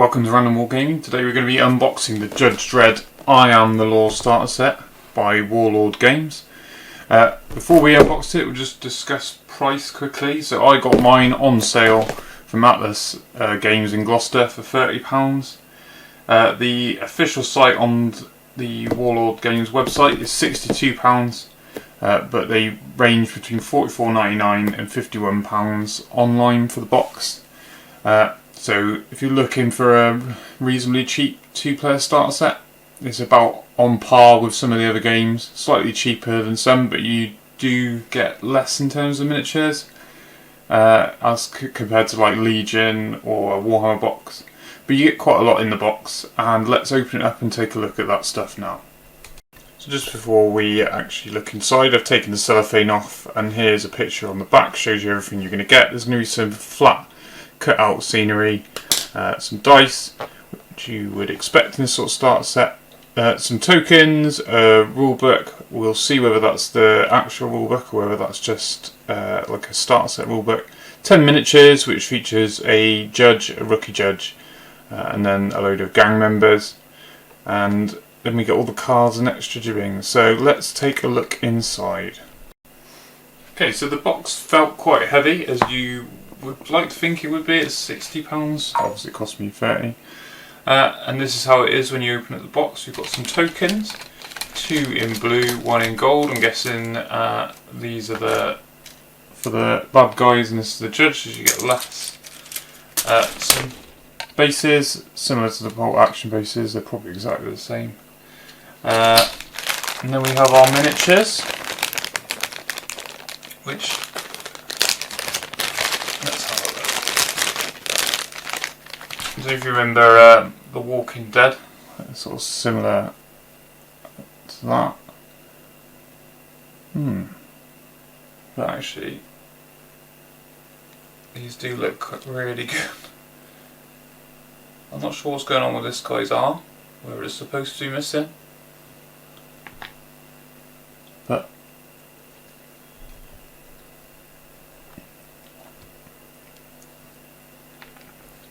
welcome to Random Wargaming. Today we're going to be unboxing the Judge Dredd I Am the Law starter set by Warlord Games. Before we unbox it, we'll just discuss price quickly. So I got mine on sale from Atlas Games in Gloucester for £30. The official site on the Warlord Games website is £62, but they range between £44.99 and £51 online for the box. So if you're looking for a reasonably cheap two-player starter set, it's about on par with some of the other games. Slightly cheaper than some, but you do get less in terms of miniatures as compared to like Legion or a Warhammer box. But you get quite a lot in the box, and let's open it up and take a look at that stuff now. So just before we actually look inside, I've taken the cellophane off, and here's a picture on the back, shows you everything you're going to get. There's going to be some flat cut out scenery, some dice, which you would expect in this sort of starter set, some tokens, a rulebook. We'll see whether that's the actual rulebook or whether that's just like a starter set rulebook. 10 miniatures, which features a judge, a rookie judge, and then a load of gang members, and then we get all the cards and extra jibbing. So let's take a look inside. Okay, so the box felt quite heavy, as you would like to think it would be. It's £60, obviously it cost me 30. And this is how it is when you open up the box. We've got some tokens, 2 in blue, 1 in gold. I'm guessing these are for the bad guys and this is the judge, as you get less. Some bases, similar to the bolt action bases, they're probably exactly the same. And then we have our miniatures, which, let's have a look. So if you remember The Walking Dead, it's sort of similar to that. But actually, these do look really good. I'm not sure what's going on with this guy's arm, whether it's supposed to be missing. But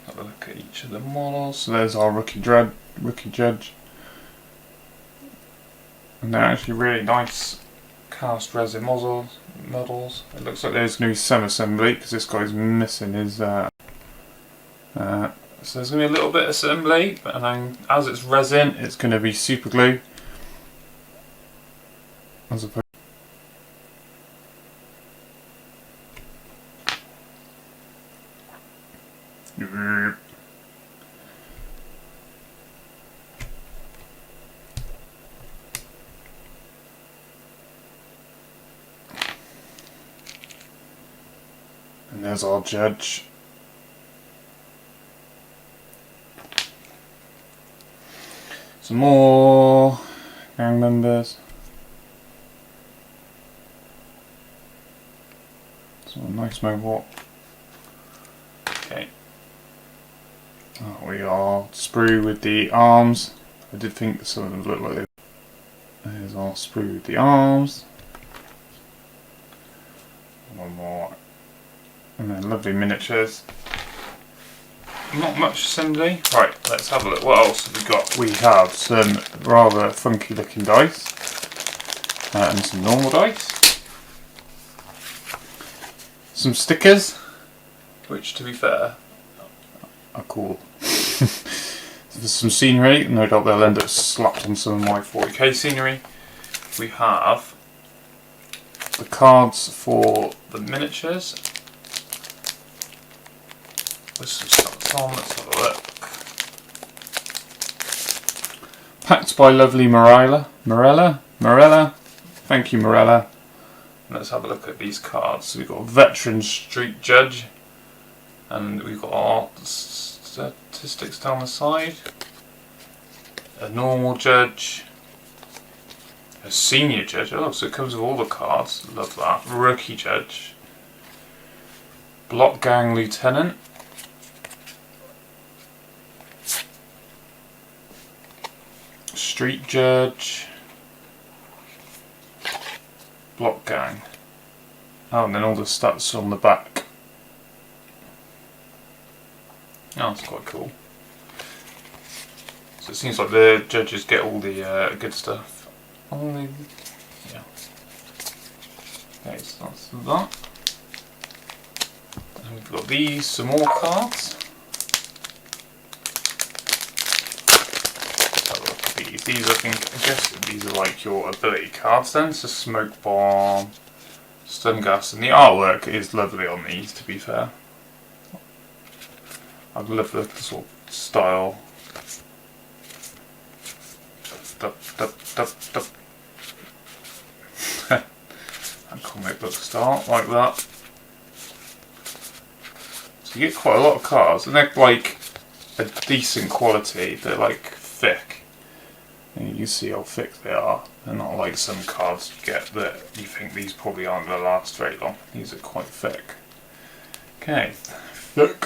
have a look at each of the models. So there's our rookie judge, and they're actually really nice cast resin models. It looks like there's going to be some assembly because this guy's missing his. So there's going to be a little bit of assembly, and then as it's resin, it's going to be super glue. As opposed. And there's our judge. Some more gang members. Some nice mohawk. Okay. We are sprue with the arms. I did think some of them look like they. There's our sprue with the arms. One more. And then lovely miniatures. Not much assembly. Right, let's have a look. What else have we got? We have some rather funky looking dice. And some normal dice. Some stickers, which to be fair are cool. There's some scenery, no doubt they'll end up slapped on some of my 40k scenery. We have the cards for the miniatures with some stats on. Let's have a look. Packed by lovely Morella. Thank you, Morella. Let's have a look at these cards. So we've got a veteran street judge, and we've got our statistics down the side. A normal judge. A senior judge. Oh, so it comes with all the cards. Love that. Rookie judge. Block gang lieutenant. Street judge. Block gang. Oh, and then all the stats on the back. Oh, that's quite cool. So it seems like the judges get all the good stuff. Only, yeah. Okay, so that's that. And we've got these, some more cards. These I guess these are like your ability cards then, so smoke bomb, stun gas, and the artwork is lovely on these, to be fair. I love the sort of style. And comic book style, like that. So you get quite a lot of cards, and they're like a decent quality, they're like thick. And you can see how thick they are. They're not like some cards you get that you think these probably aren't going to last very long. These are quite thick. Okay, thick.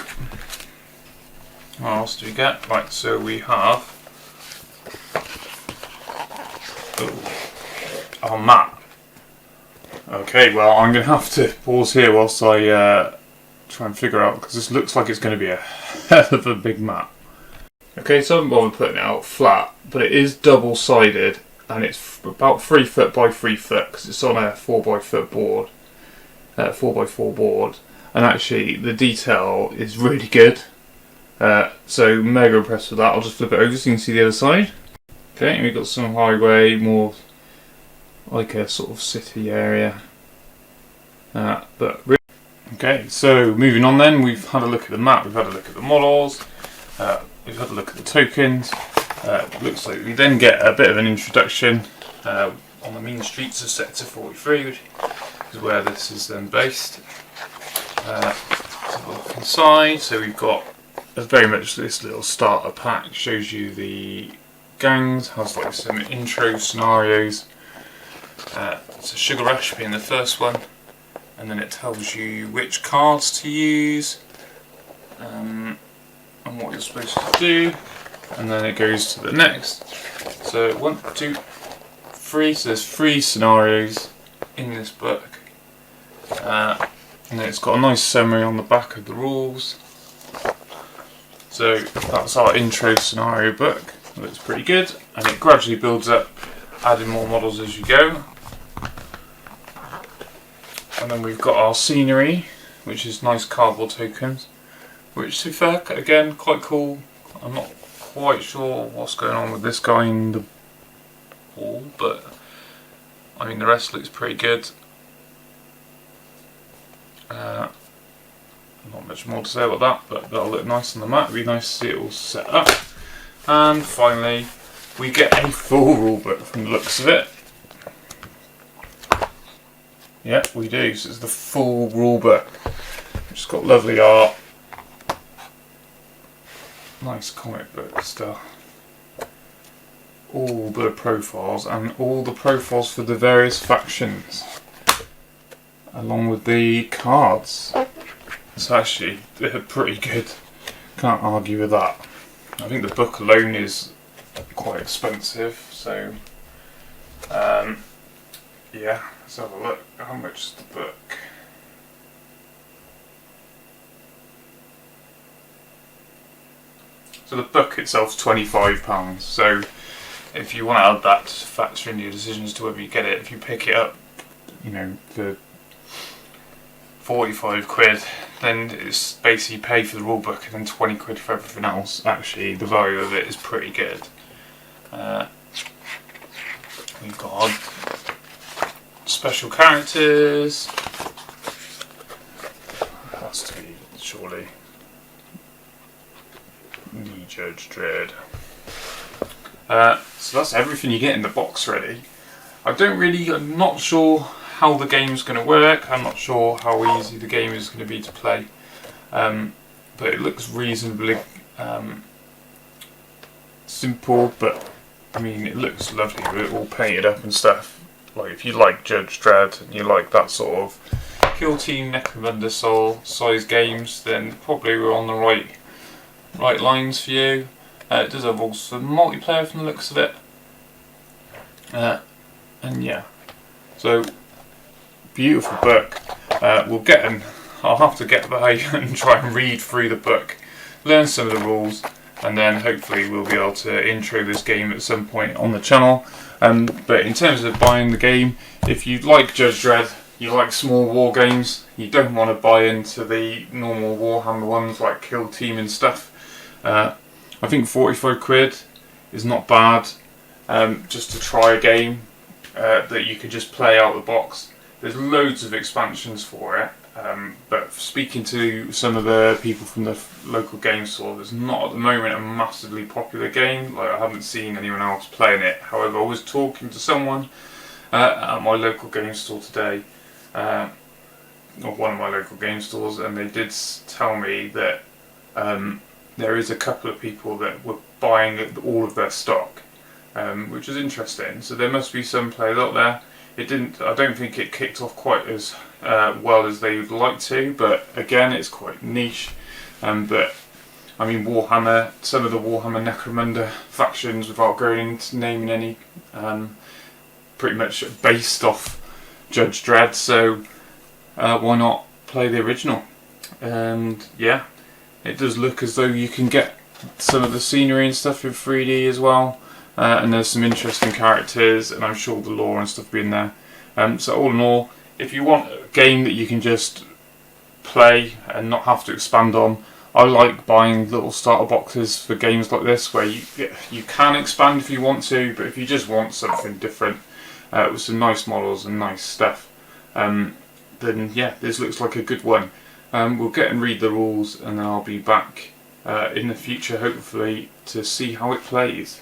What else do we get? Right, so we have our map. Okay, well I'm going to have to pause here whilst I try and figure out, because this looks like it's going to be a hell of a big map. Okay, so I haven't bothered putting it out flat, but it is double-sided, and it's about 3 foot by 3 foot, because it's on a 4x4 board, 4x4 board, and actually the detail is really good. So mega impressed with that. I'll just flip it over so you can see the other side. Okay, and we've got some highway, more like a sort of city area. Okay, so moving on then, we've had a look at the map, we've had a look at the models. We've had a look at the tokens. Looks like we then get a bit of an introduction on the main streets of Sector 43, which is where this is then based. Let's have a look inside. So we've got very much this little starter pack, shows you the gangs, has like some intro scenarios. So Sugar Rush being the first one, and then it tells you which cards to use. And what you're supposed to do, and then it goes to the next. So 1, 2, 3. So there's 3 scenarios in this book, and then it's got a nice summary on the back of the rules. So that's our intro scenario book. It looks pretty good, and it gradually builds up, adding more models as you go. And then we've got our scenery, which is nice cardboard tokens. Which, to be fair, again, quite cool. I'm not quite sure what's going on with this guy in the wall, but I mean the rest looks pretty good. Not much more to say about that, but that'll look nice on the map. It'll be nice to see it all set up. And finally, we get a full rulebook from the looks of it. Yep, we do. So it's the full rulebook, which has got lovely art. Nice comic book stuff. All the profiles and all the profiles for the various factions, along with the cards. It's actually pretty good. Can't argue with that. I think the book alone is quite expensive, so yeah. Let's have a look. How much is the book? So the book itself is £25, so if you want to add that to factor in your decision as to whether you get it, if you pick it up, you know, for 45 quid, then it's basically pay for the rulebook and then 20 quid for everything else. Actually, the value of it is pretty good. We've got our special characters. It has to be, surely, the Judge Dredd. So that's everything you get in the box, really. I'm not sure how the game's going to work. I'm not sure how easy the game is going to be to play. But it looks reasonably simple, but I mean, it looks lovely with it all painted up and stuff. Like, if you like Judge Dredd and you like that sort of Kill Team Necromunda Soul size games, then probably we're on the right lines for you. It does have also multiplayer from the looks of it. And yeah, so beautiful book. I'll have to get back and try and read through the book, learn some of the rules, and then hopefully we'll be able to intro this game at some point on the channel. But in terms of buying the game, if you like Judge Dredd, you like small war games, you don't want to buy into the normal Warhammer ones like Kill Team and stuff, I think 45 quid is not bad, just to try a game that you could just play out of the box. There's loads of expansions for it, but speaking to some of the people from the local game store, there's not at the moment a massively popular game. Like, I haven't seen anyone else playing it. However, I was talking to someone at my local game store today, or one of my local game stores, and they did tell me that there is a couple of people that were buying all of their stock, which is interesting. So there must be some players out there. I don't think it kicked off quite as well as they would like to, but again, it's quite niche. But I mean, Warhammer, some of the Warhammer Necromunda factions, without going into naming any, pretty much based off Judge Dredd, so why not play the original? And yeah, it does look as though you can get some of the scenery and stuff in 3D as well. And there's some interesting characters, and I'm sure the lore and stuff will be in there. So all in all, if you want a game that you can just play and not have to expand on, I like buying little starter boxes for games like this, where you can expand if you want to, but if you just want something different with some nice models and nice stuff, then yeah, this looks like a good one. We'll get and read the rules, and then I'll be back in the future, hopefully, to see how it plays.